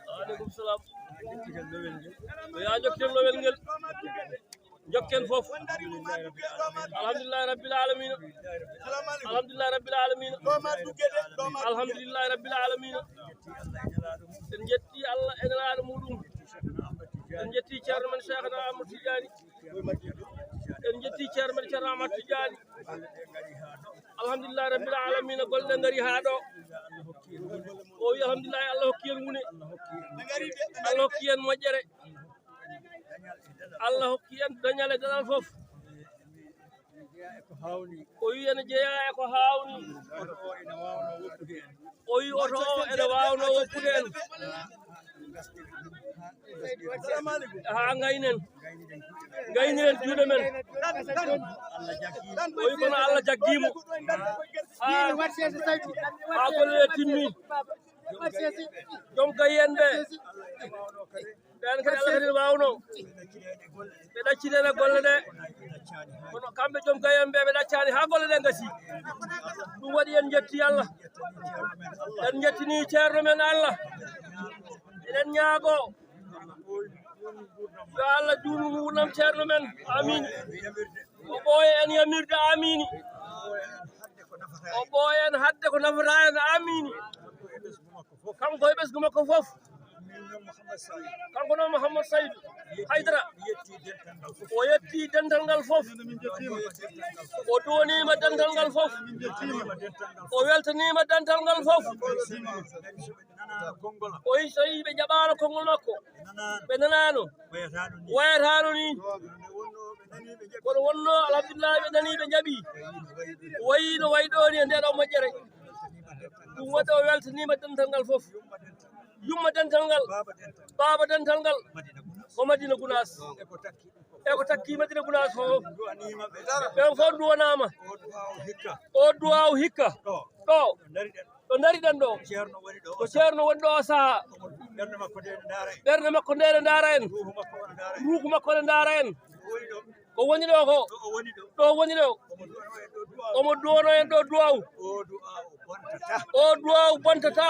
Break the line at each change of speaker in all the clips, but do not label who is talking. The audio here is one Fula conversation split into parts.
Waaleykum salaam. Ya jokken lowel ngel. Jokken fof. Alhamdulillahi rabbil alamin. Alhamdulillahi rabbil alamin. Alhamdulillahi rabbil alamin. En jetti Allah en laado mudum. En jetti ceerno men Cheikhna Amadou Tidiane. En jetti ceerno men Ceerno Amadou Tidiane. Alhamdulillahi rabbil alamin golle ngari ha do. O wi alhamdulillahi Allah hokki en wune. Allah hokki en mojjere. Allah hokki en dañale dalal fof. O wi ene jeeya e ko hawni. O wi oto o ene wawno woppude en. Ha gaynen juuɗe men. O wi kono Allah jaggimo ha golle timmi. Joom gayen ɓe ɓen kadi Allah kadi wawno ɓe ɗaccidene golle ɗe kono kamɓe joom gayen ɓe ɓe ɗaccani ha golle ɗe gasi. Ɗum waɗi en jetti Allah, en jettini ceerno men Allah. Eɗen ñaago yo Allah juutnu wurnam ceerno men. Amin. O ɓooya en yamirde. Amini. O ɓooya en hadde ko nafata en. Amini. Kanko e ɓesgu makko fof. Kanko noon Mouhamadou Saydou Haydara o yetti dental ngal fof. O donima dental ngal fof. O weltanima dental ngal fof. O yi so yi ɓe jaɓano konngol makko ɓe nanano wayatano ni kono wonno alhamdulillahi ɓe nani ɓe jaɓi. Wayi no wayi ɗo ni e ndeɗo moƴƴere. Ɗum waɗi o weltanima dental ngal fof. Yumma dental ngal baba dental ngal ko Madina Gounass e ko takki Madina Gounass fof ɓen fof duwanama o duwaw hikka ɗo dariɗen ɗo ko ceerno woni ɗo saaha. ɓerde makko nde ne ndaara en, ruuhu makko ne ndaara en. Ko woni ɗo ko ɗo woni ɗo omo duwono en ɗo duwaw. O duwaw bontata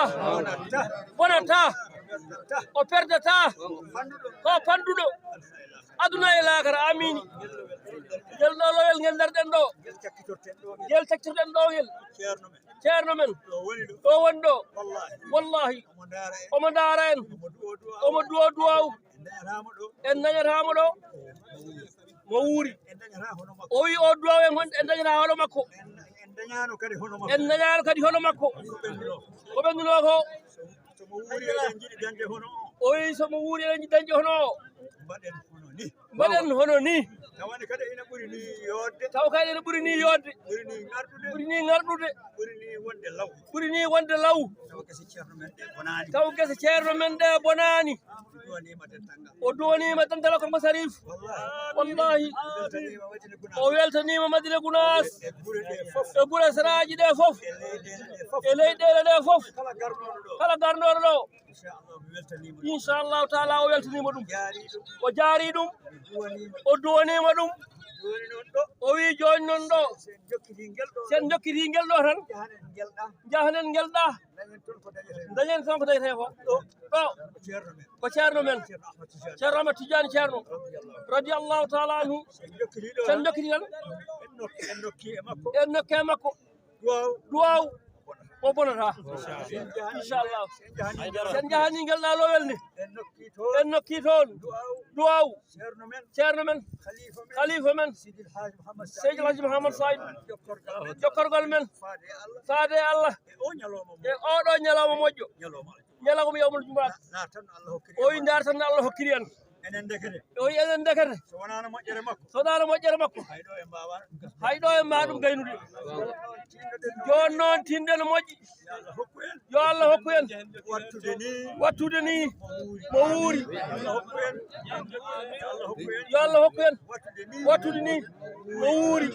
bonata o perdata ko panduɗo aduna e laakara. Amini. Gel ɗo lowel ngel darɗen ɗo gel cakkitorɗen ɗo ngel ceerno men ɗo woni ɗo wallahi omo ndaara en omo duwo duwaw. En dañatamo ɗo mo wuuri. O wi o duwaw en dañata hono makko. En dañano kadi hono makko ko ɓenduno ko. O wi somo wuuri eɗen jiɗi dañde hono o mbaɗen hono ni. Taw kayɗe ene ɓuri ni yodde, ɓuri ni ngarɗude, ɓuri ni wonde law. Taw gese ceerno men ɗe bonani. O duwanima dental ko Masarif wallahi. O weltanima Madina Gounass e ɓuura saraji ɗe fof e leyɗele ɗe fof. Kala garnoɗo ɗo inchallahu taala o weltanima ɗum, o jaari ɗum, o duwanima ɗum. O wi joni noon ɗo sen jokkiti ngel ɗo tan jahanen gelɗa dañen ton ko dañete ko ɗo ko ceerno men Ceerno Amadou Tidiane ceerno radiallahu taala anhu. Sen jokkiti tan en nokke makko duwaw o bonata inchallah. Sen jahani gelɗa lowel ni en nokki toon duwaw ceerno men khalifa men Seydi El Hadji Mouhamadou Saydou jokkorgol men faade Allah e oɗo ñalawma moƴƴo ñalawma yawmul jumat. O wi ndar tan Allah hokkiri en. O wi enen dekete so wonano moƴƴere makko hayɗo e mba ɗum gaynude. Joni noon tinɗen moƴƴi yo Allah hokku en wattude ni mo wuuri. Yo Allah hokku en wattude ni mo wuuri.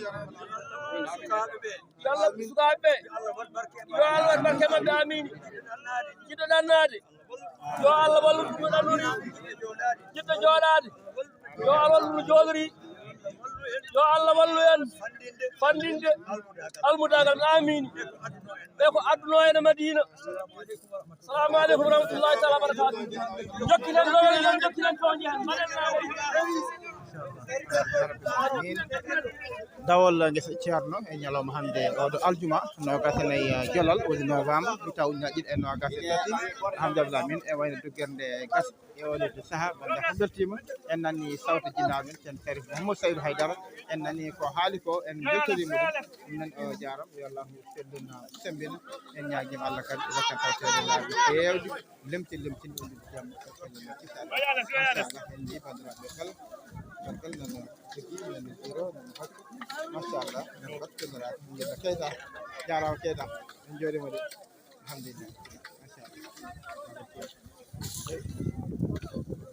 Yo Allah sukaɓeɓe yo Allah wat barke mabɓe. Amini. Jiɗɗo ɗannade yo Allah wallu ɗum no ɗannori. Jiɗɗo joɗade yo Allah wallu no joɗori. Yo Allah wallu en fandinde almudagal. Amini. بيكو أدنو إلى مدينة السلام عليكم ورحمة الله تعالى وبركاته جكنا لولا جكنا فونيا
dawol ngesa Ceerno e ñalawma hande oɗo aljuma no gasanay jolal woni novembre mi taw ñaƴƴiɗ e no gasa tati alhamdulillah min e wayno duggerde gas e oɗo saaha wonde ko beltima en nani sawto jinnaɓe men ceerno Sharif Mouhamadou Saydou Haydara en nani ko haali ko en beltorima ɗum nan o jarama yo Allah sellina sembina en ñaguima Allah kadi wakkan tawtere laabi fewde lemtin wonde jamma machallah en ji bandiraɓe kala gal nan jogi nan jiro nan hakku machallah nan wattindira jiɗa Keita jarama Keita en joɗima de alhamdulillah machallah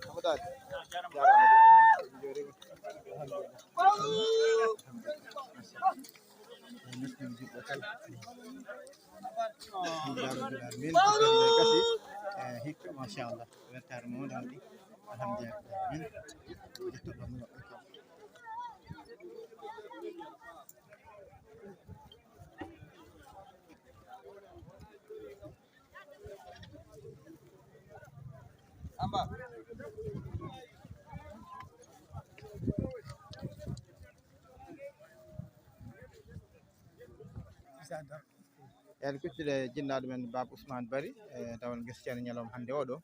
hamadade jarama de en joɗima muslim jiɗɗo kala min gasi hikka machallah weltare mawde waɗi alhamdulillah min jettoɗo mo Amba en kuccude jinnaɗo men Baba Ousmane Bari tawan guesceeno ñalawma hande oɗo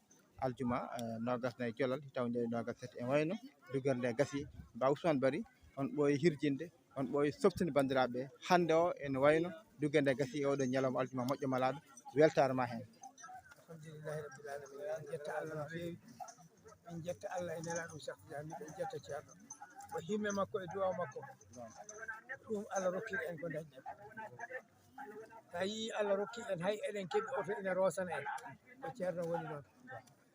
aljuma nogas nayi jolal taw nde nogas sete en wayno duggorde gasi Baba Ousmane Bari on ɓooyi hirjinde on ɓooyi softinde bandiraɓe hande o ene wayno duggorde gasi e oɗo ñalawma aljuma moƴƴo malaɗo weltare ma hen
alhamdulillahi rabbil alamin en jetta Allah no feewi en jetta Allah e nelaɗum sakjami en jetta ceerno ko himme makko e duwaw makko ɗum Allah rokki en ko dañɗen tawi Allah rokki en hay eɗen keɓi oto ina rosana en ko ceerno woni noon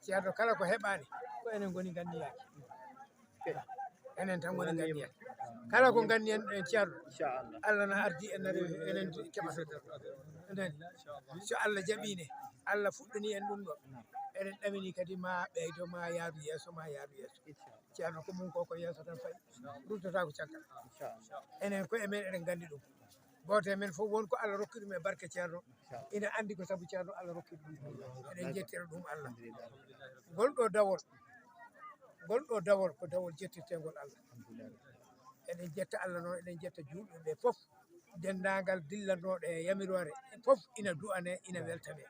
ceerno kala ko heɓani ko enen goni gandiyaki enen tan goni gandiyaki kala ko gandi en ɗen ceerno Allah na ardi en nare enen keɓata nani so Allah jaɓine Allah fuɗɗani en ɗum ɗo eɗen ɗamini kadi ma ɓeydo ma yaadu yeeso ceerno ko mum koko yeeso tan fayi ruttata ko caggal enen ko emen eɗen gandi ɗum goto men fof wonko Allah rokki ɗum e barke ceerno ina andi ko sabu ceerno Allah rokki ɗum eɗen jettira ɗum Allah golɗo dawol ko dawol jettirtegol Allah eɗen jetta Allah noon eɗen jetta julɓe ɓe fof dendagal dillanoɗo e yamirore fof ina du'ane ina weltane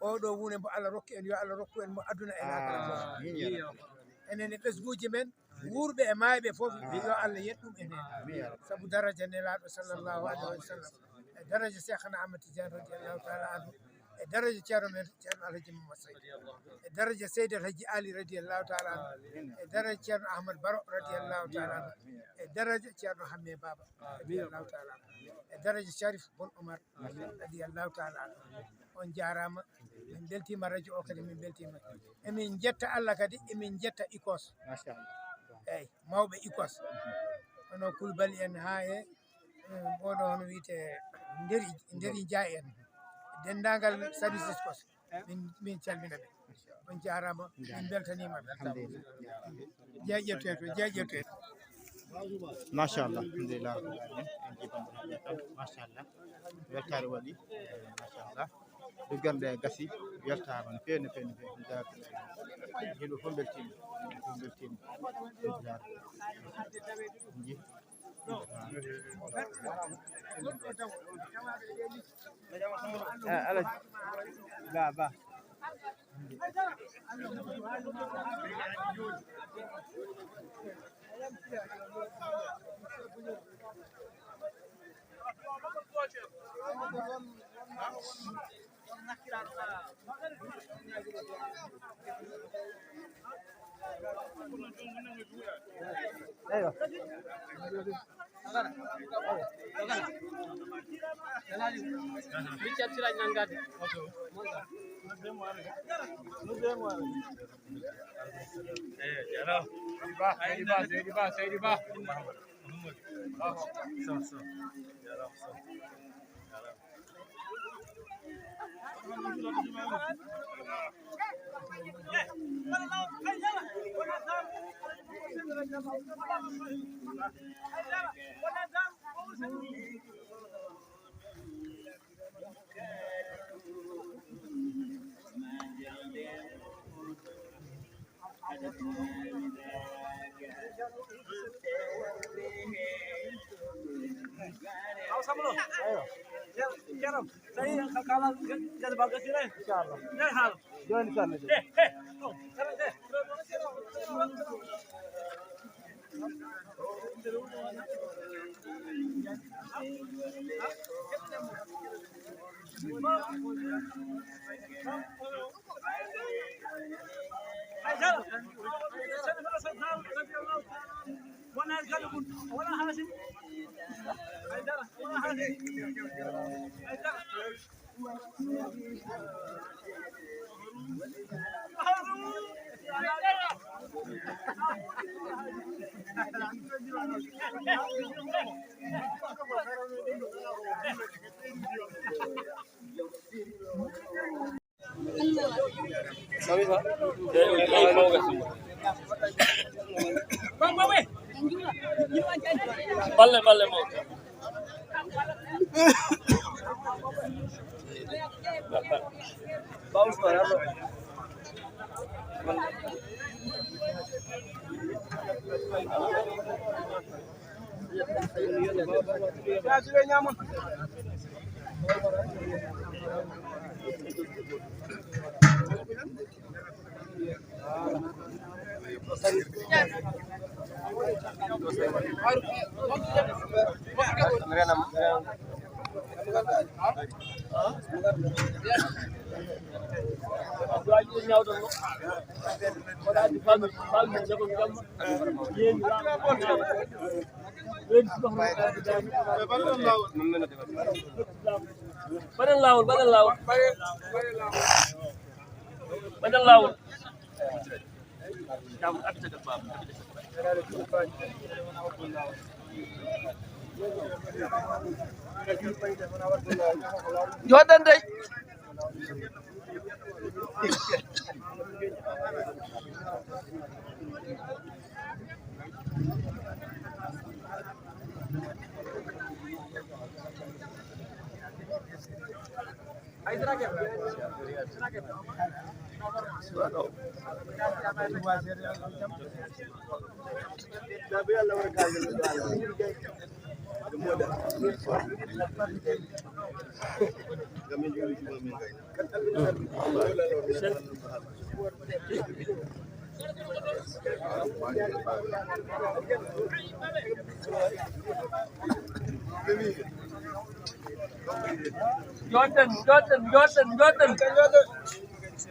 oɗo wune mbo Allah rokki en yo Allah rokku en mo aduna e lakara fof enen e ɓesguji men wurɓe e mayɓe fof yo Allah yeɗɗum enen sabu daraja nelaɗo sallllahu alayhi wa sallam e daraja Cheikhna Ahmad Tidiane radiallahu taala anhu e daraja ceerno men ceerno Alhaji Mamadou Saydou e daraja Seydi Alhaji Ali radiallahu taala anhu e daraja ceerno Ahmad Baro radiallahu taala anhu e daraja ceerno Hamme Baba radiallahu taala anhu e daraja Sharif Bon Omar radiallahu taala anhu on jarama min beltima radio o kadi min beltima emin jetta Allah kadi emin jetta ICOS eyyi mawɓe ICOS hono Koulibaly en ha e oɗo hono wiyete nderi Dia en dendagal service ICOS min calmina ɓe on jarama min beltanima jeeƴetteto
machallah alhamdulillah en jibandiraɓe machallah weltare waɗi machallah duggande gasi weltama no fewi no fewi no fewi yimɓe fof beltima Alaji ba
Balle mo. Vamos pararlo. Badan laut. Jordan dai.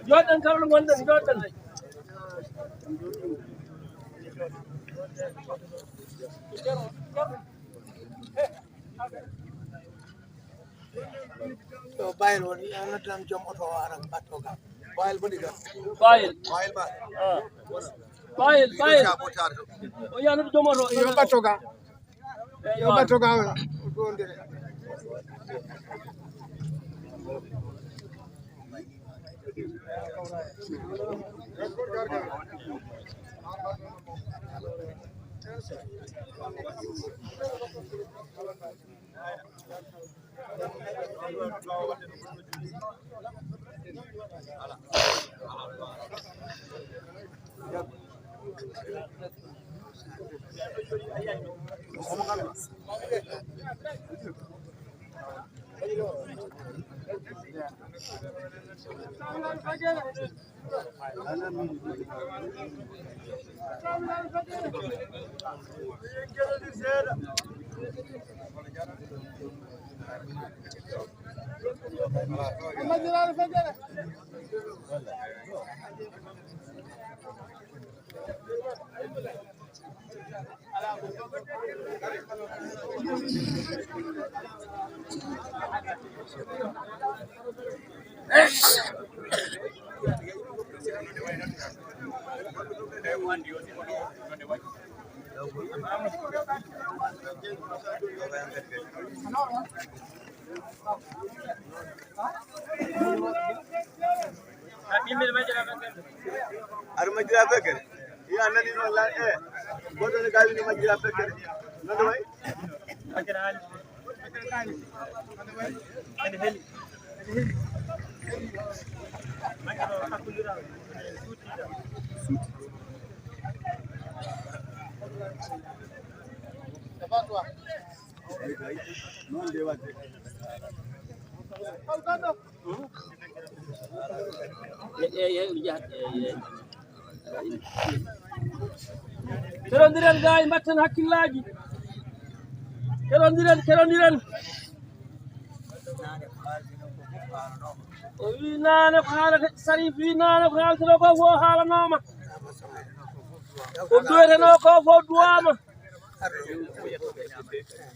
Jordan kalau London Jordan.
So bayil woni ana tan jom auto aran battoga bayil boni ga
Bayil
ba
bayil o yana jom auto
yo battoga gonde
Armajira Becker. Ya nani no la bodo ne gali ni majira Becker. Nando bay? Akira ali. Ani heli.
kerondiren gaay mbatten hakkillaji kerondiren o wi nane ko haalata Sarif wi nane ko haaltano ko fof haalanoma ko duweteno ko fof duwama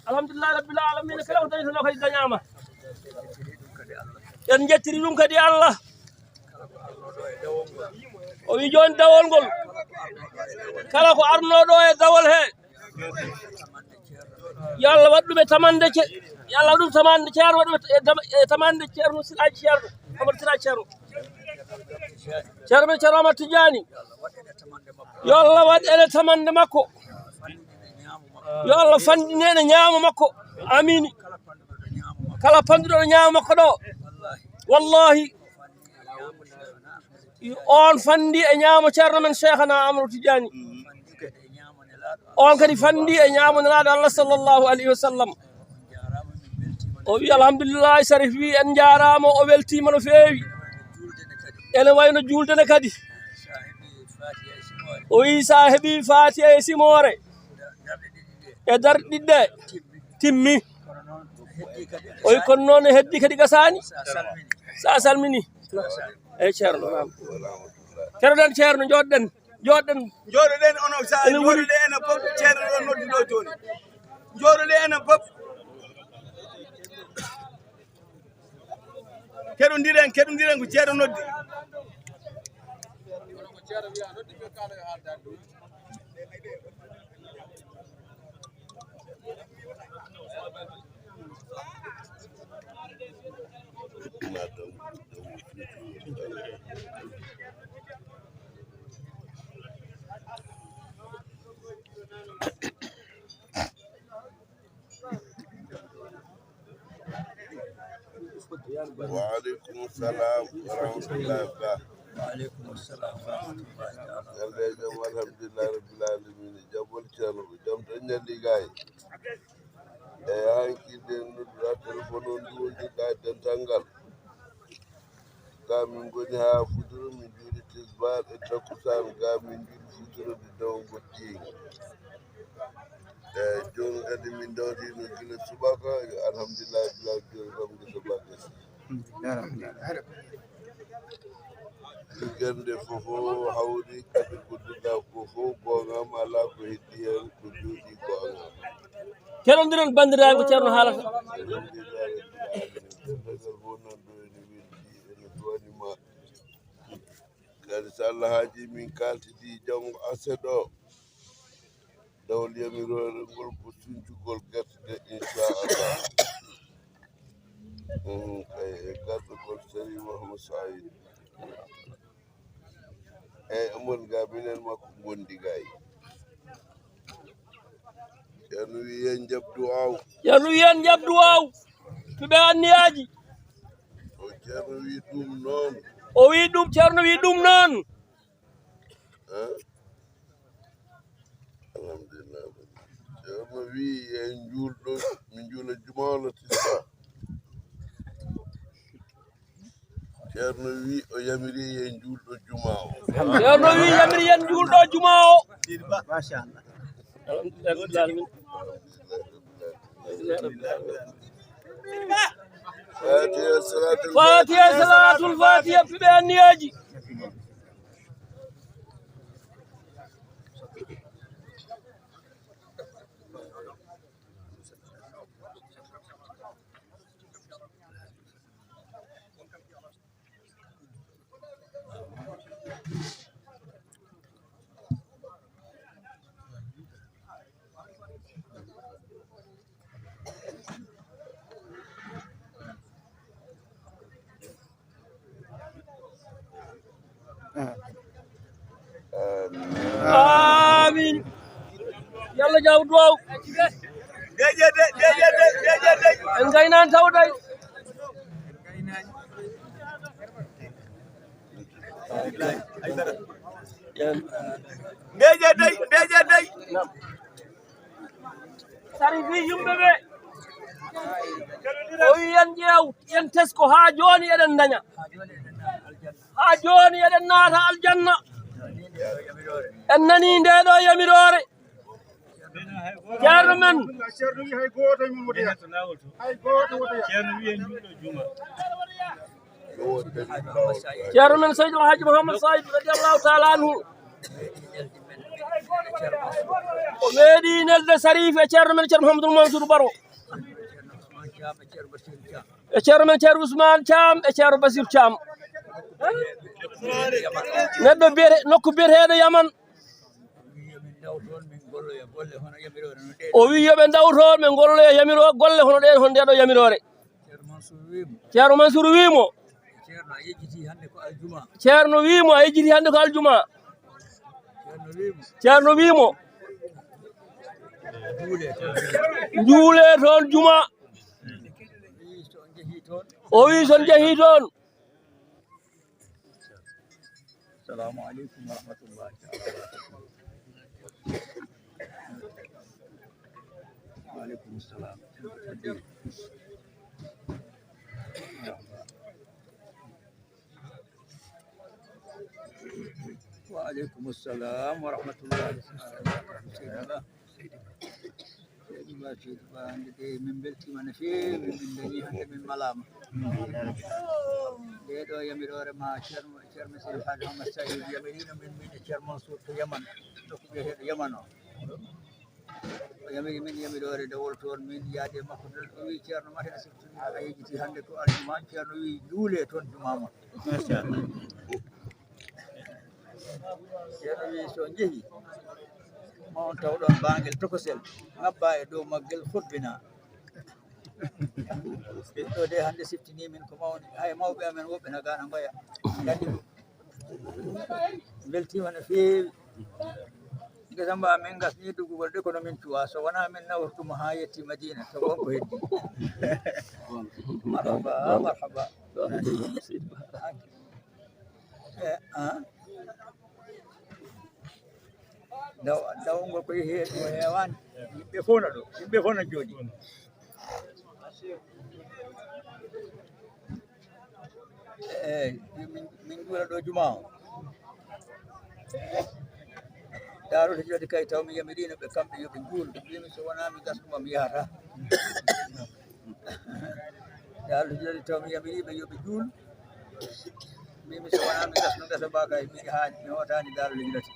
alhamdulillahi rabbil alamin kala ko dañitano kadi dañama en jettiri ɗum kadi Allah o wi joni dawol ngol kala ko arnoɗo e dawol he yo Allah waɗ ɗum e tamande yo Allah waɗ ɗum tamande ceerno waɗ ɗum e tamande ceerno Siraji ceerno Amadou Siraji ceerno men ceerno Amadou Tidiani yo Allah waɗ ene tamande makko yo Allah fandine ene ñaama makko amini kala panduɗo ɗo ñaama makko ɗo wallahi on fandi e ñaamo ceerno men Cheikhana Amadou Tidiani on kadi fandi e ñaamo nelaɗo Allah sallllahu alayhi wa sallam o wi alhamdulillahi Sarif wi en jarama o weltima no feewi ene wayno juldene kadi o wi sa heeɓi Fatiha e simore e darɗe ɗiɗɗe timmi o wi kono noon heddi kadi gasani sa salmini eyyi ceerno keroɗen ceerno joɗɗen
jooɗoɗen onon saha jooɗoɗe enen fof ceerno ɗo noddi ɗo joni jooɗoɗe enen fof keɗodiren ko ceerno noddi
وعليكم السلام ورحمة الله وبركاته.
وعليكم السلام ورحمة الله
وبركاته. الحمد لله رب العالمين. جابول شانو جام تنجا ليغاي. هانكي دين ندرا تلفون ندوندي دا تنتانغال. كامين غوني ها فوتورو من جوري تسبار اتاكوسان كامين جوري فوتورو دي دون غوتي. جون ادي من دوتي نو جيل سباكا الحمد لله بلا جور رام سباكا. Gende fofo hawri kadi kudduɗa fofo gongam ala ko heddi hen ko jooɗi gonga
keɗodiren bandiraɓe ko ceerno haalata
dendagal fof nan ɗo ene weldi ene duwanima kadi so Allah haaji min kaltidi janggo aseɗo dawol yamirore ngol ko suncugol guertede inchallah kay e garɗugol Sari Mouhamadou Saïd eyyi amol ga minen makko gondi gayi ceerno wi yen jabdu aw
ceerno wi en jabdu waw tuɓe anniyaji
o ceerno wi ɗum noon
o wi ɗum ceerno wi ɗum noon
alhamdulillah ceerno wi en juulɗo min juula jumawla tista ceerno wi o yamiri yen juulɗo juma o
ceerno wi yamiri yen juulɗo juma o
machallah
Fatiha salatul Fatiha tuɓe anniyaji amin yalla jaw duwaw
deje
en gaynan tawday
beje day
sarifi yimɓe ɓe o wi yen ƴeew yen tesko haa jooni eɗen daña haa jooni eɗen naata aljanna en nanii nde ɗo yamiroore ceerno men ceerno men Seydou El Hadji Mouhamed Saïd radiallahu taala anhu o meeɗi nelde Sarif e ceerno men ceerno Mouhamadoul Mansour Baro e ceerno men ceerno Ousmane Thiam e ceerno Basir Thiam neɗɗo biyete nokku biyeteɗo Yaman o wi yoɓe ndaw toon ɓe golloya yamiro golle hono ɗen hon ndeɗo yamirore ceerno Mansour wimo ceerno wimo a yejjiti hannde ko aljuma ceerno wimo juule toon juma o wi son jeehi toon
السلام عليكم ورحمة الله وعليكم السلام وعليكم السلام ورحمة الله من بلتي من فيه من دنيا من ملامة ديدو يميرور ما شرم سيد الحاج محمد سعيد يميرين من شرم منصور في اليمن اليمن يمير من يميرور دول تور من يادي مخدل وي شرم ما تنسب ايجتي هندكو الجمان شرم وي دولة تون جماما شرم وي سونجي ما أنت أقولون بانجل تكسل نبأ دو مجل خد بنا itu deh hande sifti min ko mawni ay mawbe amen wobe na gana ngoya gandi belti wana fi gazamba amen gas ni dugu golde ko min tuwa so wana men nawtu mahayati madina to wonko heddi marhaba daw ngol ko heedi hewan be fona jodi min gura ɗo juma o daroto jodi kay taw mi yamirino ɓe kamɓe yoɓe juulɓe mbimi so wona mi gasnuma mi yahata daroto jodi taw mi yamiriɓe yoɓe juul mbimi so wona mi gasno gasa ba kay mi haani mi hotani darole gilati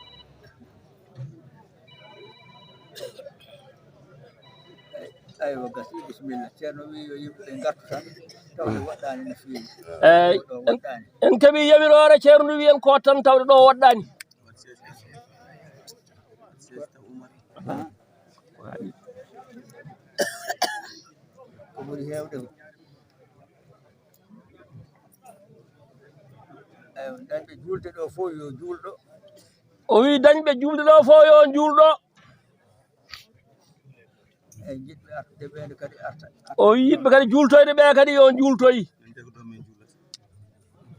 aywa gasi bisimilla ceerno wi yo yimɓe ɓe gartu tan tawde waɗɗani no feewi
eyi en keeɓi yamirore ceerno wi en ko tan tawde ɗo waɗɗani
ko ɓuri hewde eyi dañɓe julde ɗo fof yo juulɗo
o wi dañɓe julde ɗo fof yo juulɗo
eyi jiɗɓe artude ɓeede kadi arta
o wi yiɗɓe kadi jultoyde ɓe kadi yo jultoyi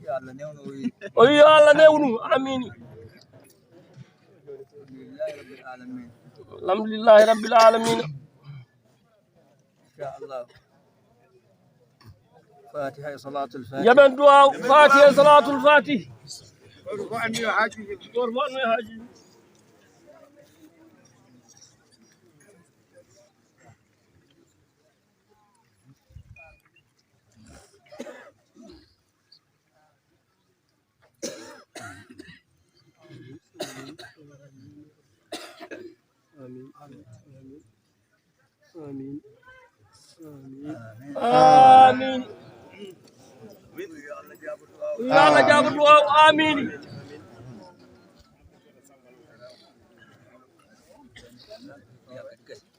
yo Allah newno o wi
o wi yo Allah newnu amini alhamdulillahi rabbil alamin
inchallah fatiha e salatul fatih
jaɓen duwa fatiha e salatul fatih
goto fof anni yo haajiji
goto fof anni yo haajiji آمين آمين يا الله جاب الدعاء آمين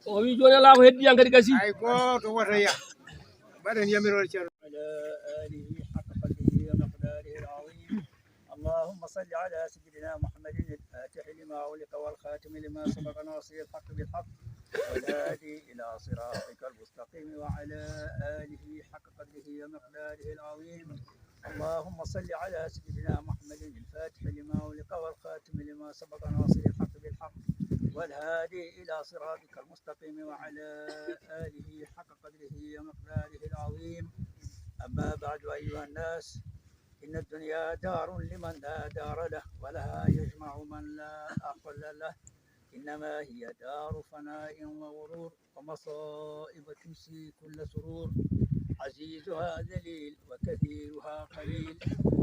وي جوني الله هدي ان كدي كاسي
ay goto woto ya mbaɗen yamirore ceerno
على آله حق قدره ومقداره العظيم اللهم صل على سيدنا محمد الفاتح لما أغلق والخاتم لما سبق ناصر الحق بالحق والهادي إلى صراطك المستقيم وعلى آله حق قدره ومقداره العظيم اللهم صل على سيدنا محمد الفاتح لما أغلق والخاتم لما سبق ناصر الحق بالحق والهادي إلى صراطك المستقيم وعلى آله حق قدره ومقداره العظيم. أما بعد أيها الناس، إن الدنيا دار لمن لا دار له، ولها يجمع من لا أقل له. إنما هي دار فناء وغرور، ومصائب تنسي كل سرور. عزيزها ذليل وكثيرها قليل،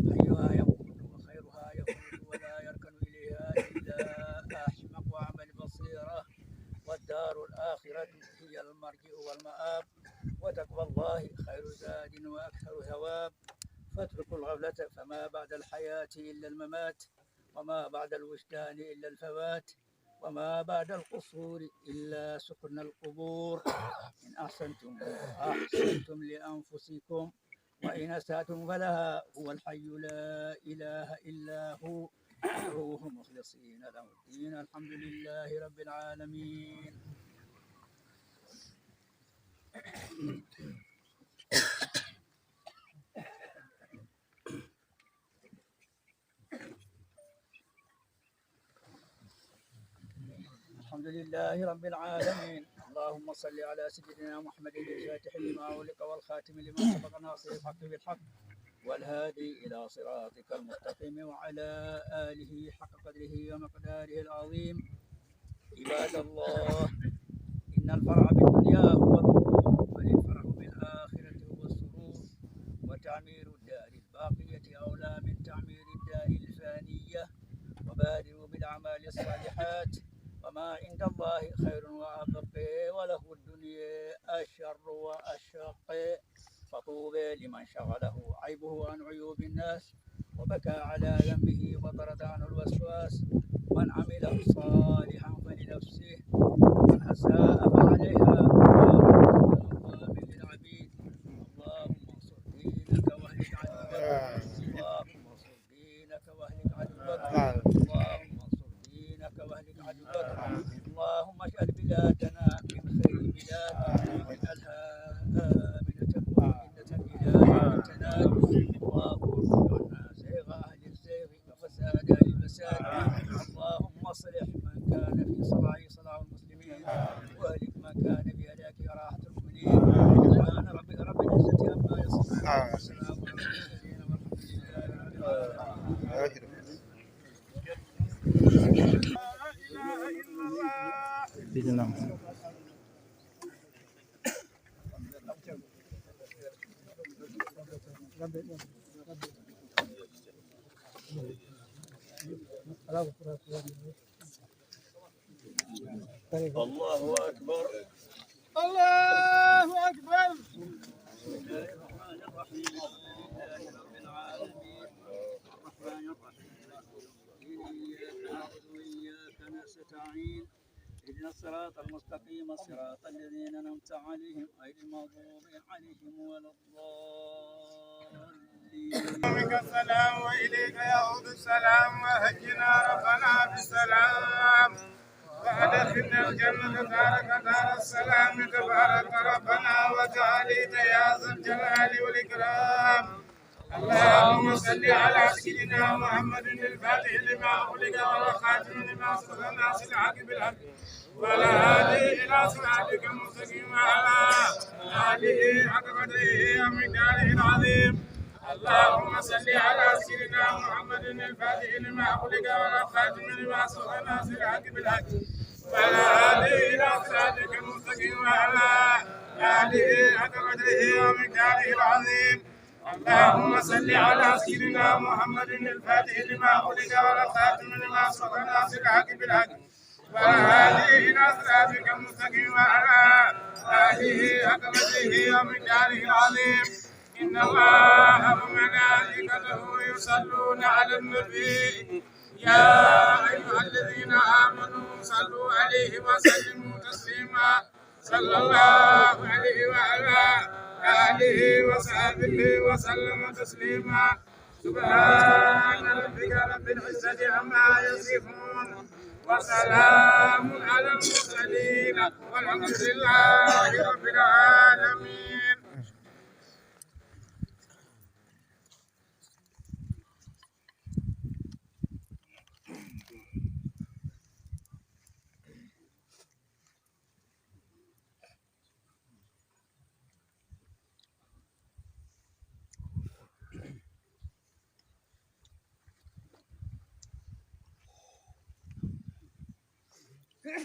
حيها يموت وخيرها يفوت، ولا يركن إليها إلا أحمق وعمل بصيرة. والدار الآخرة هي المرجع والمآب، وتقوى الله خير زاد وأكثر ثواب. فاتركوا الغفلة، فما بعد الحياة إلا الممات، وما بعد الوجدان إلا الفوات، وما بعد القصور إلا سكن القبور. إن أحسنتم أحسنتم لأنفسكم، وإن أسأتم فلها. هو الحي لا إله إلا هو، ادعوه مخلصين له الدين. الحمد لله رب العالمين. الحمد لله رب العالمين. اللهم صل على سيدنا محمد الفاتح لما أغلق والخاتم لما سبق ناصر الحق بالحق والهادي إلى صراطك المستقيم وعلى آله حق قدره ومقداره العظيم. عباد الله، إن الفرح بالدنيا هو الغرور، وللفرح بالآخرة هو السرور. وتعمير الدار الباقية أولى من تعمير الدار الفانية. وبادروا بالأعمال الصالحات، وما عند الله خير وأبقى، وله الدنيا أشر وأشق. فطوبى لمن شغله عيبه عن عيوب الناس، وبكى على ذنبه وطرد عنه الوسواس. من عمل صالحا فلنفسه، ومن أساء فعليها، وما للعبيد. اللهم انصر دينك واهلك عدوك، اللهم انصر دينك واهلك عدوك، اللهم انصر دينك واهلك عدوك. اللهم اجعل بلادنا من خير البلاد، واجعلها آمنة مطمئنة إلى تنال. اللهم ارزقنا زيغ أهل الزيغ وفساد أهل الفساد. اللهم اصلح من كان في صلاحه صلاح المسلمين، واهلك من كان بهلاك راحة المؤمنين. سبحان ربك رب العزة عما يصفون، وسلام على المرسلين، والحمد لله رب العالمين. الله أكبر،
الله أكبر.
بسم الله الرحمن الرحيم. الحمد لله رب العالمين، الرحمن الرحيم، إياك نعبد وإياك نستعين. اهدنا الصراط المستقيم، صراط الذين أنعمت عليهم غير المغضوب عليهم ولا الضالين.
منك السلام وإليك يعود السلام، وهجنا ربنا بالسلام، وأدخلنا الجنة دارك دار السلام. تبارك ربنا وتعاليت يا ذا الجلال والإكرام. اللهم صل على سيدنا محمد الفاتح لما أغلق والخاتم لما سبق ناصر الحق بالحق، والهادي إلى صراطك المستقيم، وعلى آله حق قدره ومقداره العظيم. اللهم صل على سيدنا محمد الفاتح لما أغلق والخاتم لما سبق ناصر الحق بالحق، والهادي إلى صراطك المستقيم، وعلى آله حق قدره ومقداره العظيم. اللهم صل على سيدنا محمد الفاتح لما أغلق والخاتم لما سبق ناصر الحق بالحق، والهادي إلى صراطك المستقيم، وعلى آله حق قدره ومقداره العظيم. إن الله وملائكته يصلون على النبي، يا أيها الذين آمنوا صلوا عليه وسلموا تسليما. صلى الله عليه وعلى آله وصحبه وسلم تسليما. سبحان ربك رب العزة عما يصفون، وسلام على المرسلين، والحمد لله رب العالمين.
أعوذ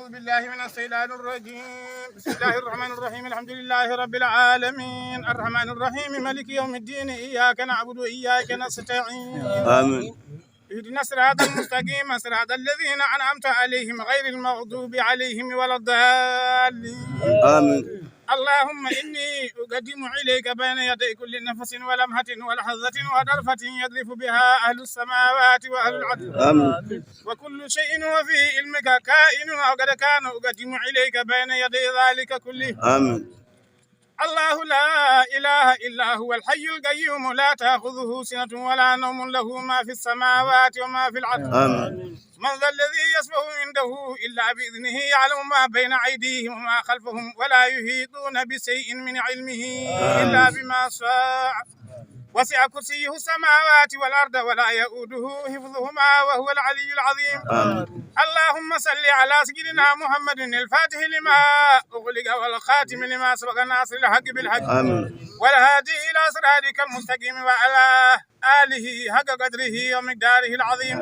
بالله من الشيطان الرجيم بسم الله الرحمن الرحيم الحمد لله رب العالمين الرحمن الرحيم مالك يوم الدين إياك نعبد وإياك نستعين
آمين.
اهدنا الصراط المستقيم صراط الذين أنعمت عليهم غير المغضوب عليهم ولا الضالين
آمين.
اللهم إني أقدم إليك بين يدي كل نفس ولمحة ولحظة وضرفة يذرف بها أهل السماوات وأهل الأرض
آمين.
وكل شيء وفي علمك كائن وقد كان أقدم إليك بين يدي ذلك كله
آمين.
الله لا إله إلا هو الحي القيوم لا تأخذه سنة ولا نوم له ما في السماوات وما في الأرض
آمين.
من ذا الذي يشفع عنده إلا بإذنه يعلم ما بين أيديهم وما خلفهم ولا يحيطون بشيء من علمه إلا بما شاء وسع كرسيه السماوات والأرض ولا يؤوده حفظهما وهو العلي العظيم اللهم صل على سيدنا محمد الفاتح لما أغلق والخاتم لما سبق ناصر الحق بالحق والهادي إلى صراطك المستقيم وعلى آله حق قدره ومقداره العظيم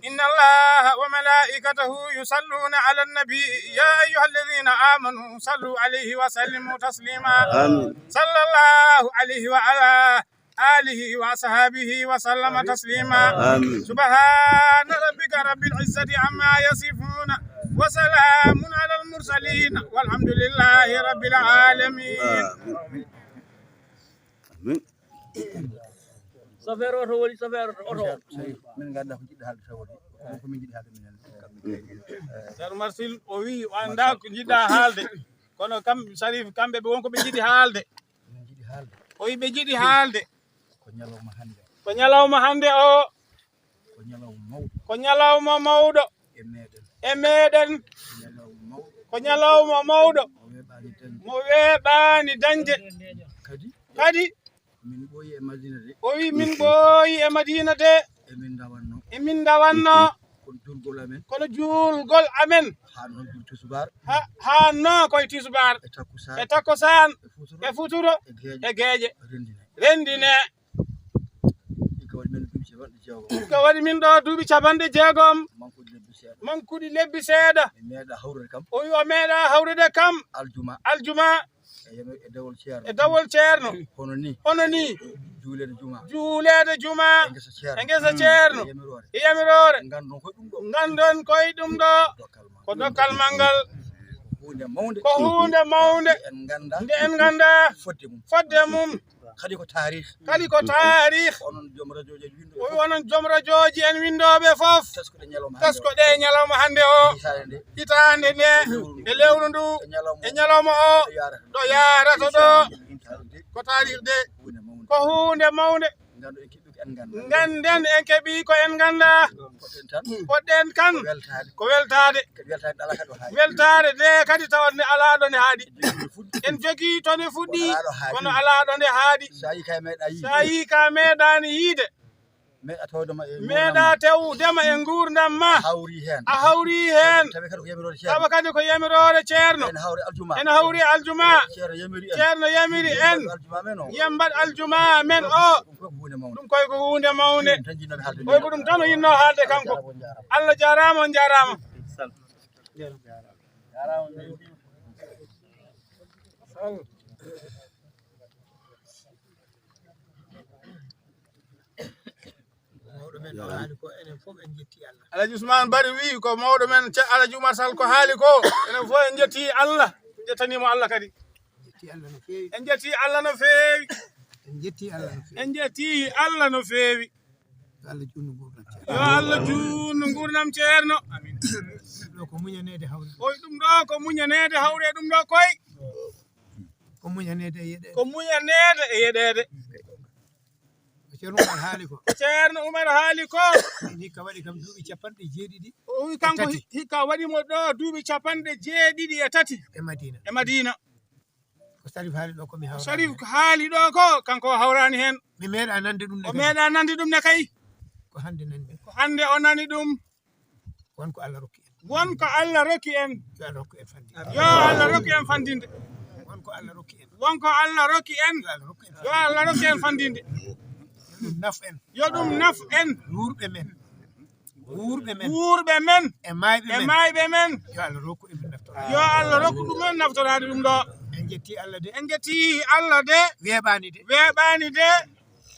إن الله وملائكته يصلون على النبي يا أيها الذين آمنوا صلوا عليه وسلموا تسليما صلى الله عليه وعلى آله وصحابه وسلم تسليما سبحان ربك رب العزة عما يصفون وسلام على المرسلين والحمد لله رب العالمين
سفر أوتو ولي سفر أوتو
من قاعد ناخذ جد هذا سوالي وكم جد هذا من
سر مرسل وي واندا جد هالده كونو كم شريف كم بي wonko be jidi haalde o wi be jidi haalde ko nyalawma hande o ko nyalawma mawdo e meden ko nyalawma mawdo mo weeɓaani dañde kadi o wi min ɓooyi e madina de emin dawanno kono juulgol amen hanno koye tisubar e takkosan e futuro e geeƴe rendine ko waɗi min ɗo duuɓi capanɗe jeegom mankuɗi lebbi seeɗa o wi o meeɗa hawrude kam aljuma e dawol ceerno hono ni juulede juma e ngesa ceerno e yamirore gandon koye ɗum ɗo ko dokkal mangal ko hunde mawde nde en ganda fodde mum kadi ko taarih o wi onon joom radioji en windoɓe fof taskoɗe ñalawma hande o hitande nde e lewru ndu e ñalawma o ɗo yarata ɗo ko taarih de ko hunde mawde ganden en keeɓi ko en ganda poɗɗen kan ko weltade weltade de kadi tawat ne ala ɗo nde haaɗi en jogii to nde fuɗɗi kono ala ɗo nde haaɗi sa yi ka meeɗani yiide meeɗa tewdema e gurdam ma a hawri hen tawa kadi ko yamirore ceerno en hawri aljuma ceerno yamiri en yembat aljuma men o ɗum koye ko hunde mawde koye ko ɗum tan o yinno haalde kanko Allah jarama on jarama Alaji Usman Bari wi ko mawɗo men Alaji Umar Sall ko haali ko enen fof en jetti Allah jettanimo Allah kadi en jetti Allah no feewi en jetti Allah no feewi yo Allah juutno gurdam ceerno amin
ko muñanede hawre
oy ɗum ɗo ko muñanede hawre ɗum ɗo koy
ko muñanede
e yeɗede ceerno Umar haali ko
hikka waɗi kam duuɓi capanɗe jeeɗiɗi
o wi kanko hikka waɗimo ɗo duuɓi capanɗe jeeɗiɗi e tati e Madina
ko Sarif haali ɗo komi hawra
Sarif haali ɗo ko kanko hawrani hen
mi meeɗa nande ɗum
o meeɗa nande ɗum ne kay
ko hande nandi
ko hande o nani ɗum
wonko Allah rokki en
wonko Allah rokki en
yo Allah rokki en fandinde
yo Allah rokki en fandinde
wonko Allah rokki en
yo Allah rokki en fandinde
ɗum naf en
yo ɗum naf en
wuurɓe men
wuurɓe men
e
mayɓe men
yo Allah rokku emin naftora
yo Allah rokku ɗumen naftorade ɗum ɗo
en jetti Allah de
en jetti Allah de
weeɓani de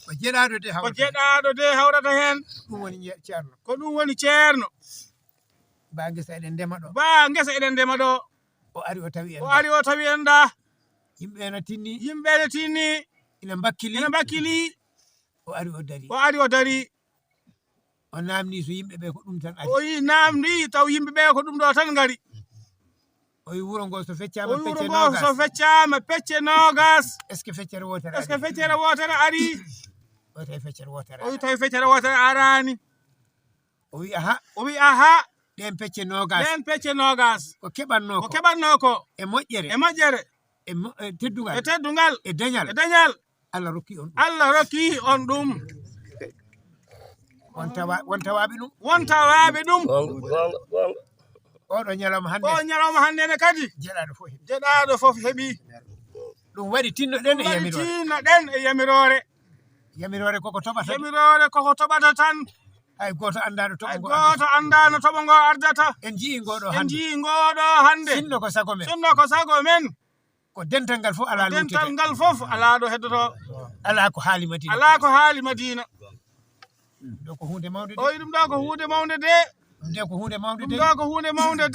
ko jeɗaɗo de
hawrata hen
ɗum woni ceerno
ko ɗum woni ceerno
ba ngesa eɗen ndema
ɗo
o ari o tawi
en da
yimɓe ne tinni
ina
bakkili o ari o dari o namdi so yimɓe ɓe ko ɗum tan ari
o yi namdi taw yimɓe ɓe ko ɗum ɗo tan ngari
o yi wuro ngo so feccama
pecce nogas
est ce que feccere wotere
ari
o tawi feccere
wotere arani
o wi aha ɗen pecce nogas ko keɓanno ko e moƴƴere e teddugal e dañal Allah rokki on ɗum won tawaɓe ɗum oɗo ñalawma hande ne kadi jeɗaɗo fof heeɓi ɗum waɗi tinnoɗen e yamirore koko toɓata tan hay goto andano toɓo ngo ardata en jii ngoɗo hande sinno ko sago men ko dental ngal fof ala ɗo heddoto ala ko haali madina ɗo ko hunde mawde de ɗum ɗo ko hunde mawde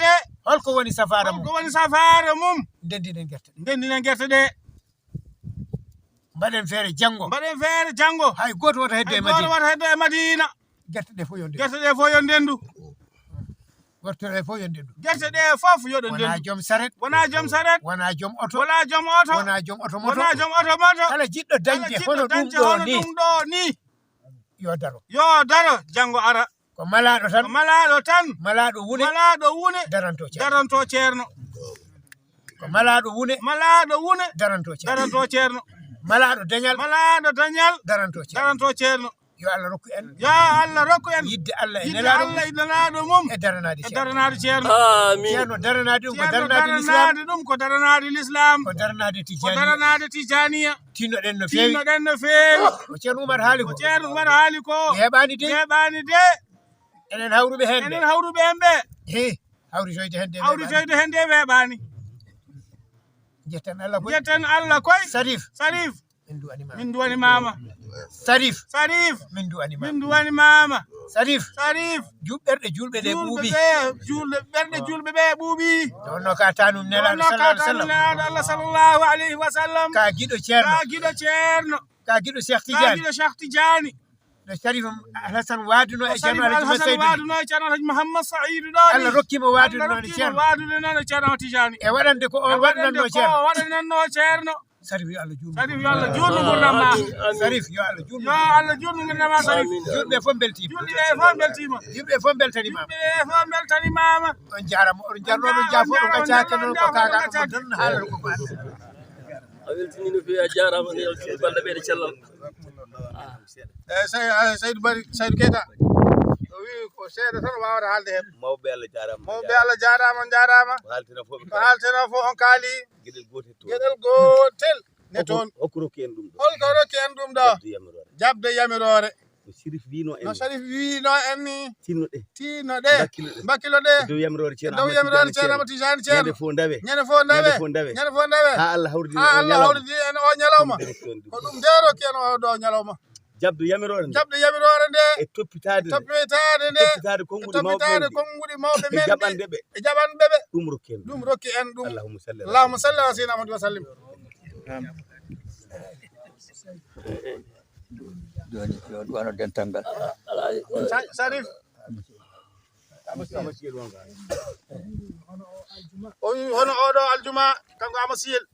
de holko woni safara mum ndendinen gerte ɗe mbaɗen feere janggo hay goto wata heddo e madina gerte ɗe fof yo ndendu gerte ɗe fof yo ndendu wona joom saret wona joom oto wona joom oto moto kala jiɗɗo dañde hono ɗum ɗo ni yo daro janggo ara ko malaɗo tan malaɗo wune daranto ceerno ko malaɗo wune daranto ceerno malaɗo dañal daranto ceerno yo Allah rokku en yidde Allah e nelaɗo mum e daranade ceerno ceerno daranade ɗum ko daranade l'islam ko daranade tijaniya tinnoɗen no feewi ko ceerno Oumar haali ko heɓani de enen hawruɓe hen ɓe hawritoyde hen de weeɓani jetten Allah koy Sarif min duwani mama Sarif min duwani mama Sarif juɓɓerɗe julɓe ɗe ɓuuɓi donno ka tanum nelaɗo Allah sallallahu alayhi wa sallam ka giɗo ceerno ka giɗo Cheikh Tidiane no Sarif Alhassane waduno e ceerno Alhaji Mouhammad Saïdou ɗo Allah rokkimo wadude noon e ceerno Tidiane e waɗande ko on waɗananno ceerno Sarif yo Allah juurno gurdam ma Sarif yo Allah juurno gurdam ma Sarif julɓe fof beltanimama on jarama oɗon jarnoɗon jaafo ɗo gaccaka noon ko kaga ɗo mo tan haalata ko baɗa
a weltini no fewi a jarama ne yaltude balɗe ɓeɗe cellal
Saydou Keita o wi ko seeɗa tan wawata haalde hen mawɓe Allah jarama ko haltena fof on kaali gueɗel gotel ne toon holko rokki en ɗum ɗo jabde yamirore no Sarif wino en ni tinnoɗe bakkiloɗe dow yamirore ceerno Tijani ceerno ñande fo dawe ha Allah hawridi en o ñalawma ko ɗum de rokki en o ɗo ñalawma jabde yamirore nde e toppitade konguɗi mawɓe men e jaɓanɓeɓe ɗum rokki en ɗum Allahumma salli ala sayyidina Muhammad wa sallim
wano dental ngal
Sarif o wi hono oɗo aljuma kanko Amasiyel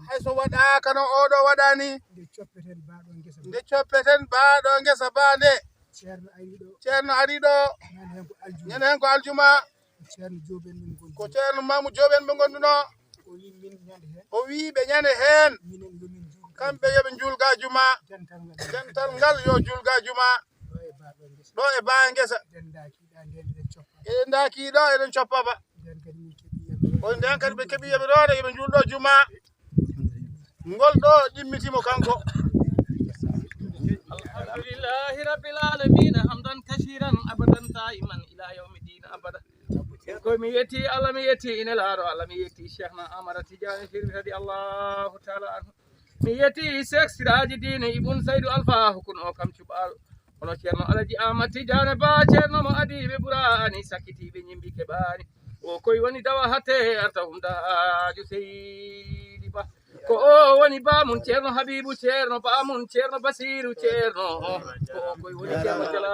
hayso waɗaka no oɗo waɗani nde coppeten baɗo ngesa ba nde ceerno ari ɗo ñande hen ko aljuma ko ceerno Mamou Joɓen ɓe gonduno o wi ɓe ñande hen kamɓe yoɓe julga juma dental ngal yo julga juma ɗo e baa ngesa eɗen dakiɗo eɗen coppaba o nden kadi ɓe keeɓi yamirore yoɓe julɗo juma ngol ɗo ɗimmitimo kanko
لله رب العالمين حمدا كثيرا ابدا دائما الى يوم الدين ابدا كوي ميتي الله ميتي ان الهار الله ميتي شيخنا امر تجاني في رضي الله تعالى عنه ميتي شيخ سراج الدين ابن سيد الفا كن او كم شبال ono ceerno alaji amati jane ba ceerno mo adi be burani sakiti be nyimbi ke bani o koy woni dawa hate arta humdaaju seydi ba ko o woni ba mun ceerno habibu ceerno ba mun ceerno basiru ceerno ko koy woni ceerno jala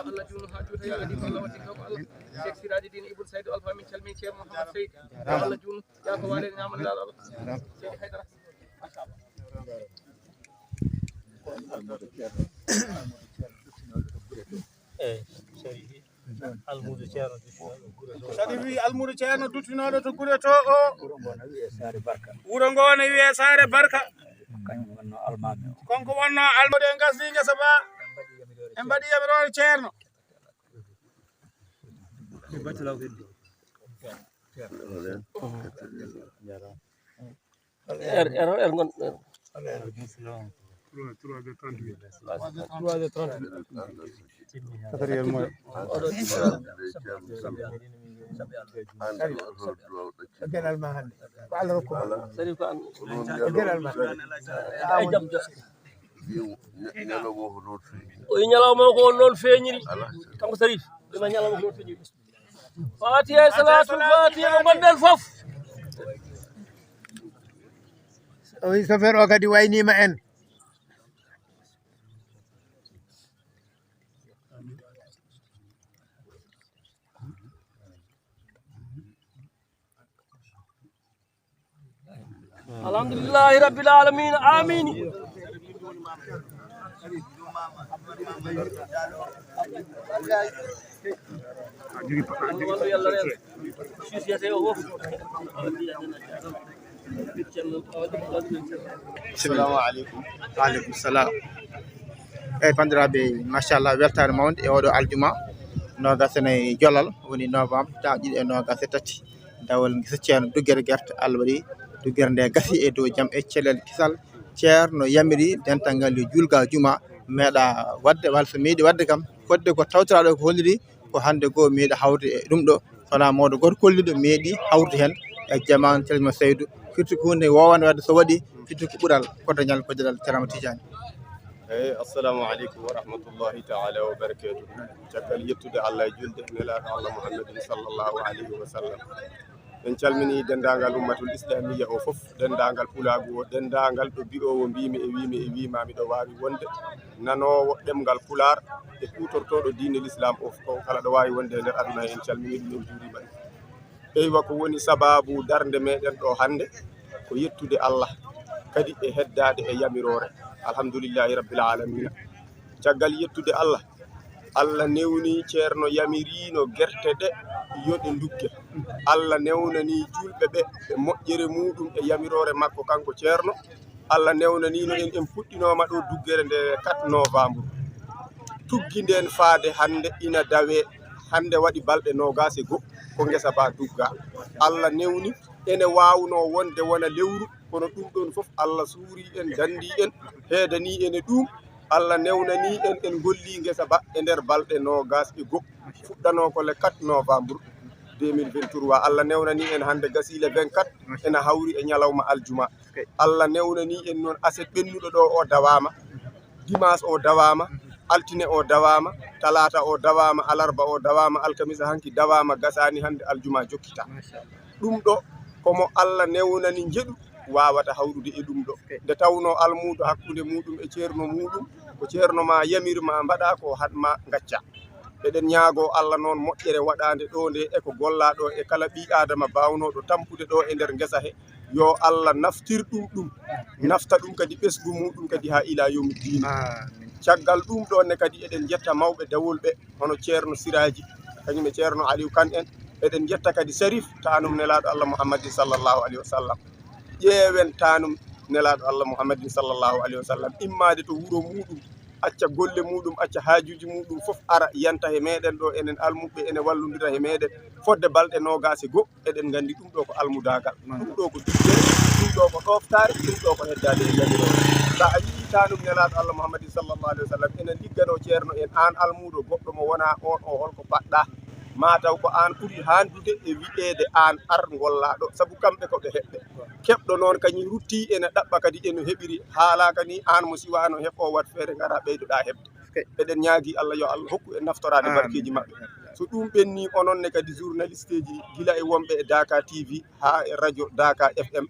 Allah junu haju tay wadi Allah wadi ko Allah Sheikh Sirajuddin Ibn Said Alfa min calmi ceerno Muhammad Said Allah junu ya ko wale nyamal Allah Seydi Haydara
Sarifi almudu ceerno duttinoɗo to gure to o wuro ngo ne wiye Saare Barka konko wonno almude en gasdi ngesa ba en mbaɗi yamirore ceerno
o ñalawma ko noon feeñiri kanko Sarif dema ñalawma ko noon feeñiri Fatiha salatul Fatiha ko gonɗen fof
o wi chauffeur o kadi waynima en
alhamdulillahi rabbil alamin amin
assalamu aleykum waaleykum salam eyyi bandiraɓe machallah weltare mawde e oɗo aljuma nogasene jolal woni novembre taw ɗiɗi e nogas e tati dawol guesa ceerno duggere guerte Allah waɗi duggere nde gasi e dow jaam e celel kisal ceerno yamiri dental ngal yo julga juma meeɗa wadde walla so meeɗi wadde kam fodde ko tawtoraɗo ko holliri ko hande goo meeɗi hawde e ɗum ɗo sona mawɗo goto kolliɗo meeɗi hawde hen e jamanu calima Seydou firti ko hunde wowande wadde so waɗi firti ko ɓuural kodañal koddiral Ceerno Tidiane
eyyi assalamu aleykum wa rahmatullahi taala wa barakatuh caggal yettude Allah e julde nelaɗo Allah Muhammadin sallllahu alayhi wa sallam en calmini dendagal ummatul islamiyya o foof dendagal pulagu o dendagal ɗo mbiɗowo mbimi e wimami ɗo wawi wonde nanowo ɗemgal pular e kutortoɗo diine l'islam o ko kala ɗo wawi wonde e nder aduna en calmini ɗum en juurima ɗum ɓeywa ko woni sababu darde meɗen ɗo hande ko yettude Allah kadi e heddade e yamirore alhamdulillahi rabbil alamina caggal yettude Allah Allah newni ceerno yamirino gerte ɗe yoɗe dugge Allah newnani julɓe ɓe e moƴƴere muɗum e yamirore makko kanko ceerno Allah newnanino en puɗɗinoma ɗo duggere nde 4 novembre tuggi nden faade hande ina dawe hande waɗi balɗe 21 ko ngesa ba dugga Allah newni ene wawno wonde wona lewru kono ɗum ɗon fof Allah suuri en dandi en heedani ene ɗum Allah newnani en golli ngesa ba e nder balɗe 21 fuɗɗano ko le 4 novembre 2023 Allah newnani en hande gasi le 24 ena hawri e ñalawma aljuma Allah newnani en noon aset ɓennuɗo ɗo o dawama dimanche o dawama altine o dawama talata o dawama alarba o dawama alkamisa hanki dawama gasani hande aljuma jokkita ɗum ɗo komo Allah newnani jeeɗu wawata hawrude e ɗum ɗo nde tawno almudo hakkude muɗum e ceerno muɗum ko ceerno ma yamirma mbaɗa ko hatma gacca eɗen ñaago Allah noon moƴƴere waɗande ɗo nde eko gollaɗo e kala ɓi adama bawnoɗo tampude ɗo e nder ngesa he yo Allah naftir ɗum nafta ɗum kadi ɓesgu muɗum kadi ha ila yawmiddin caggal ɗum ɗo ne kadi eɗen jetta mawɓe dawolɓe hono ceerno Siraji kañum e ceerno Aliou Kane en eɗen jetta kadi Sarif tanum nelaɗo Allah Muhammadin sallllahu alayhi wa sallam ƴeewen tanum nelaɗo Allah Muhammadin sallllahu alayhi wa sallam immade to wuuro muɗum acca golle muɗum acca haajuji muɗum fof ara yanta he meɗen ɗo enen almuɓe ene wallodira he meɗen fodde balɗe 21 eɗen gandi ɗum ɗo ko almudagal ɗum ɗo ko duggere ɗum ɗo ko ɗoftare ɗum ɗo ko heddade e jamiroore sa a yii tanum nelaɗo Allah Muhammadin sallallahu alaihi wa sallam ene liggano ceerno en an almuɗo goɗɗo mo wona on o holko baɗɗa mataw ko an ɓuri handude e wi'ede an ar gollaɗo saabu kamɓe koɓe heɓɓe keɓɗo noon kañum rutti ene ɗaɓɓa kadi eno heɓiri haalaka ni an mo siwano heɓo wat feere gara ɓeydoɗa heɓde eɗen ñaagui Allah yo Allah hokku e naftorade barkeji maɓɓe so ɗum ɓenni ononne kadi journaliste ji gila e wonɓe e Daka TV ha e radio Daka FM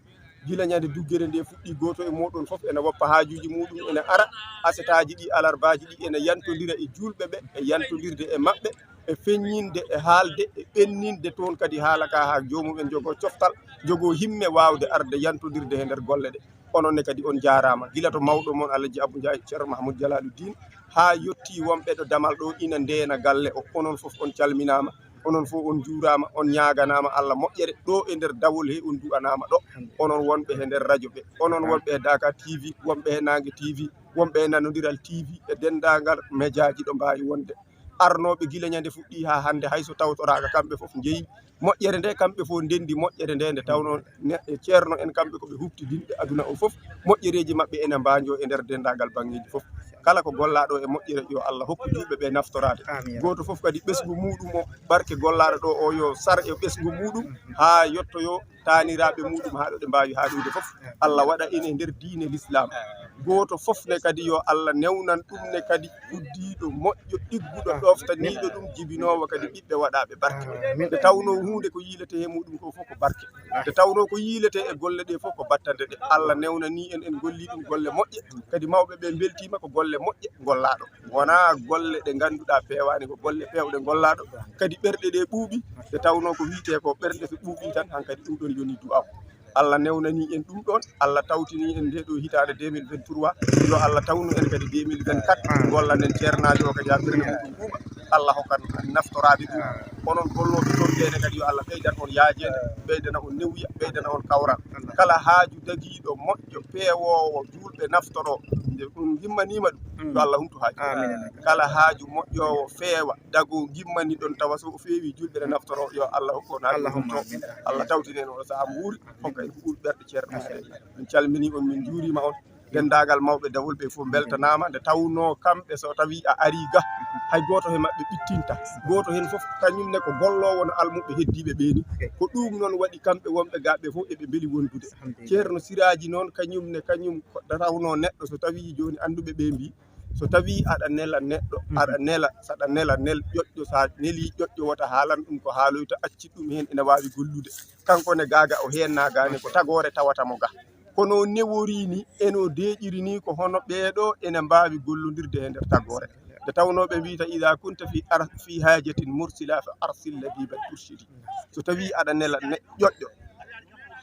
gila ñande duggere nde fuɗɗi goto e moɗon foof ene woppa haajuji muɗum ene ara asetaji ɗi alarbaji ɗi ene yantodira e julɓe ɓe e yantodirde e maɓɓe e feññinde e haalde e ɓenninde toon kadi haalaka ha jomumen jogo coftal jogo himme wawde arde yantodirde e nder golle ɗe ononne kadi on jarama gila to mawɗo moon Alaji Abou Ndiaye Ceerno Mahamoudou Dialaluddin ha yetti wonɓe ɗo damal ɗo ina ndena galle o onon foof on calminama onon fof on juurama on ñaganama Allah moƴƴere ɗo e nder dawol he on du'anama ɗo onon wonɓe e nder radio ɓe onon wonɓe e Daka TV wonɓe e Nangue TV wonɓe e Nanodiral TV e dendagal médiaji ɗo mbawi wonde arnoɓe gila ñande fuɗɗi ha hande hayso tawtoraka kamɓe foof jeeyi moƴƴere nde kamɓe fof ndendi moƴƴere nde nde tawno ceerno en kamɓe koɓe huftidinɓe aduna o foof moƴƴereji maɓɓe ene mbajo e nder dendagal bangeji foof kala ko gollaɗo e moƴƴere yo Allah hokku julɓe ɓe naftorade goto foof kadi ɓesgu muɗum o barke gollaɗo ɗo o yo sar e ɓesgu muɗum ha yettoyo taniraɓe muɗum haɗo ɗe mbawi haɗude foof Allah waɗa ene nder diine l'islam goto foof ne kadi yo Allah newnan ɗum ne kadi uddiɗo moƴƴo ɗigguɗo ɗoftaniɗo ɗum jibinowo kadi ɓiɓɓe waɗaɓe barke nde tawno hunde ko yiilete he muɗum ko fof ko barke nde tawno ko yiilete e golle ɗe fof ko battande ɗe Allah newnani en golli ɗum golle moƴƴe kadi mawɓe ɓe beltima ko golle moƴƴe gollaɗo wona golle ɗe ganduɗa pewani ko golle pewɗe gollaɗo kadi ɓerɗe ɗe ɓuuɓi nde tawno ko wiite ko ɓerɗe so ɓuuɓi tan hankkadi ɗum ɗon yoni du'aw Allah newnani en ɗum ɗon Allah tawtini en nde ɗo hitande 2023 yo Allah tawnu en kadi 2024 gollanen ceernajo o kadi ha ɓerde muɗum ɓuuɓa Allah hokkan naftorade ɗum onon golloɓe toon ɓene kadi yo Allah ɓeydan on yaajede ɓeydana on newya ɓeydana on kawral kala haaju dagiɗo moƴƴo peewowo julɓe naftoro nde ɗum gimmanima ɗum yo Allah humtu haaju kala haaju moƴƴowo feewa dago gimmani ɗon tawa so feewi julɓe ne naftoro yo Allah hokku on Allah humto Allah tawtinen on saaha mo wuuri hokka en ɓuuri ɓerɗe ceerno min calmini on min juurima on dendagal mawɓe dawolɓe fof beltanama nde tawno kamɓe so tawi a ari ga hay goto he maɓɓe ɓittinta goto hen fof kañumne ko gollowo no almuɓe heddiɓe ɓeeni ko ɗum noon waɗi kamɓe wonɓe gaɓe fof eɓe beeli wondude ceerno Siraji noon kañum ko rawno neɗɗo so tawi joni anduɓe ɓe mbi so tawi aɗa nela neɗɗo aɗa nela saɗa nela nel ƴoƴƴo sa neli ƴoƴƴo wota haalan ɗum ko haaloyta acci ɗum hen ene wawi gollude kankone gaga o hennagani ko tagore tawatamo ga kono neworini eno deƴiri ni ko hono ɓeeɗo ene mbawi gollodirde e nder tagore nde tawnoɓe mbita ida kunta fi hajatin mursila fa arsil labiba urshidi so tawi aɗa nela ƴoƴƴo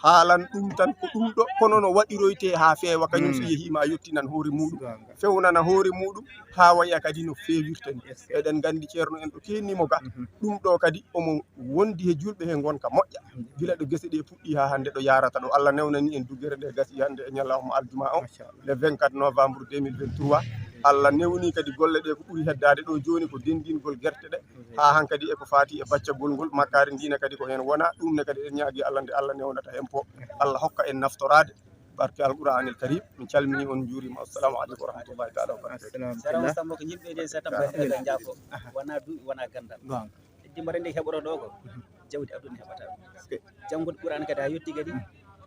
haalan ɗum tan ko ɗum ɗo kono no waɗiroyte ha feewa kañum so yehima yettinan hoore muɗum fewnana hoore muɗum ha waya kadi no feewirta ni eɗen gandi ceerno en ɗo kennimo ga ɗum ɗo kadi omo wondi e julɓe he gonka moƴƴa gila ɗo gese ɗe puɗɗi ha hande ɗo yarata ɗo Allah newnani en duggere nde gasi hande e ñalawma aljuma o le 24 novembre 2023 Allah newni kadi golle ɗe ko ɓuri heddade ɗo joni ko dendingol guerte ɗe ha hankadi eko fati e baccagol ngol makkari ndina kadi ko hen wona ɗum ne kadi en ñaagui Allah nde Allah newnata hen po Allah hokka en naftorade barke alqouranil karim min calmini on juurima assalamu aleykum wa rahmatullahi taala wa barakatuh
sara sambo ko yimɓe de sa tampa e jaafo wona duuɓi wona gandal dimbare nde heɓoto ɗo ko jawdi aduna heɓata janggude qouran kadi ha yetti kadi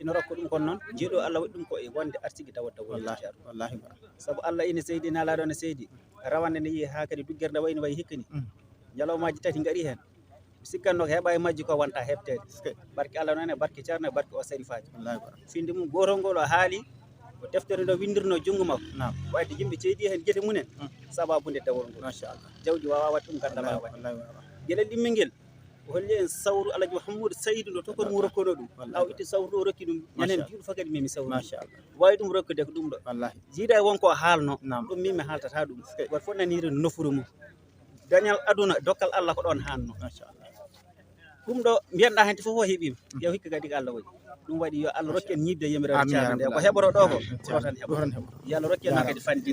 ina rokko ɗum kon noon jeeɗo Allah waɗi ɗum ko e wonde artigi tawata wallahi saabu Allah ina seydi nalaɗo ne seydi rawane ne yi ha kadi duggere nde wayno wayi hikka ni ñalawmaji tati gaari hen mi sikkanno ko heɓa e majji ko wonta heɓtede barke Allah noon e barke ceerno e barke o sarifaji finde mum gotol ngol o haali ko deftere nde windirno junngo makko wadde yimɓe ceedi hen guete munen sababude dawol ngol machallah jawdi wawa wadde ɗum ganda wawa gueɗel ɗimmel nguel holli en sawru Alaji Mahamoudou Saydou no tokor mum rokkono ɗum aw itti sawru o rokki ɗum ñanen juuɗo fof kadi mimi sawru wawi ɗum rokkude ko ɗum ɗo jiida e wonko haalno ɗum min mi haaltata ɗum goto fof naniri nofuru mum dañal aduna dokkal Allah ko ɗon hanno ɗum ɗo mbiyanɗa hente fof o heeɓima yew hikka kadi ko Allah waɗi ɗum waɗi yo Allah rokki en ñibde yamirade ceerno nde ko heɓoto ɗo ko tan heɓo yo Allah rokki en kadi fandi